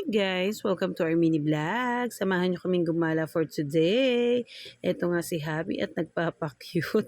Guys, welcome to our mini vlog. Samahan niyo kaming gumala for today. Ito nga si Habi at nagpapakyut.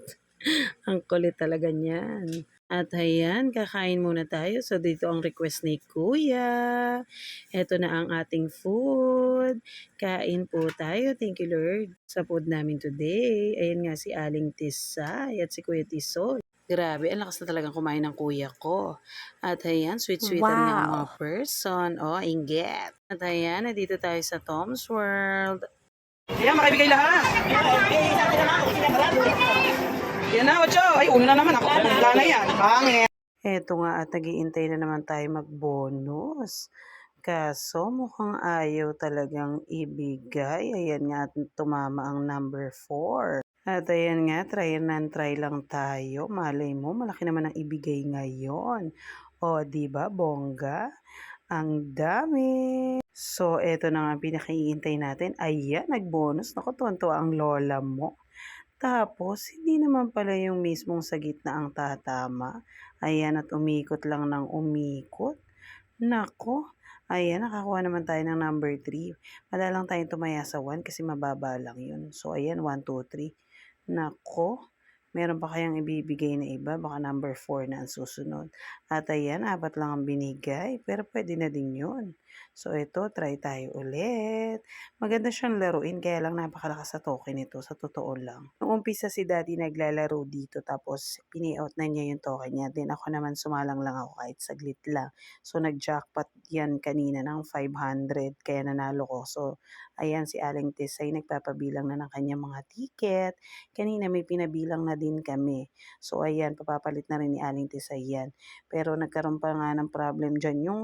Ang kulit talaga niyan. At ayan, kakain muna tayo. So dito ang request ni Kuya. Ito na ang ating food. Kain po tayo. Thank you Lord sa food namin today. Ayan nga si Aling Tisay at si Kuya Tisoy. Grabe, ang lakas na talagang kumain ng kuya ko. At ayan, sweet-sweetan nga ang mga Wow! person. Oh, inggit. At ayan, nandito tayo sa Tom's World. Yan, makibigay lahat. Yan na, Ocho. Ay, uno na naman ako. Wala na yan. Pangit. Eto nga at nag-iintay na naman tayo mag-bonus. Kaso mukhang ayaw talagang ibigay. Ayan nga at tumama ang number 4. At ayan nga, try lang tayo. Malay mo, malaki naman ang ibigay ngayon. O, di ba, bongga? Ang dami! So, eto na nga ang pinakaiintay natin. Ayan, nag-bonus. Naku, tuwan-tuwa ang lola mo. Tapos, hindi naman pala yung mismong sa gitna ang tatama. Ayan, at umikot lang ng umikot. Nako, ayan, nakakuha naman tayo ng number 3. Madalang tayong tumaya sa 1 kasi mababa lang yun. So, ayan, 1, 2, 3. Nako, meron pa kayang ibibigay na iba? Baka number 4 na ang susunod. At ayan, 4 lang ang binigay. Pero pwede na din yun. So, ito, try tayo ulit. Maganda siyang laruin, kaya lang napakalakas sa token nito, sa totoo lang. Nung umpisa si daddy naglalaro dito, tapos pini-out na niya yung token niya. Then ako naman sumalang lang ako kahit saglit lang. So, nag-jackpot yan kanina ng 500, kaya nanalo ko. So, ayan, si Aling Tisay nagpapabilang na ng kanyang mga ticket. Kanina may pinabilang na din kami. So, ayan, papapalit na rin ni Aling Tisay yan. Pero nagkaroon pa nga ng problem dyan yung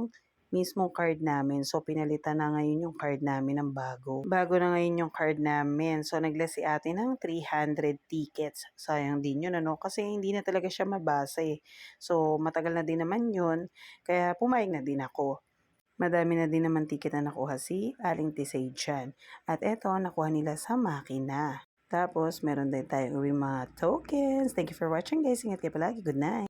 mismong card namin. So, pinalitan na ngayon yung card namin ng bago. Bago na ngayon yung card namin. So, naglas si ate ng 300 tickets. Sayang din yun, ano? Kasi hindi na talaga siya mabasa eh. So, matagal na din naman yun. Kaya pumayag na din ako. Madami na din naman ticket na nakuha si Aling Tisay dyan. At eto, nakuha nila sa makina. Tapos, meron din tayong uwing mga tokens. Thank you for watching guys. Ingat kayo palagi. Good night.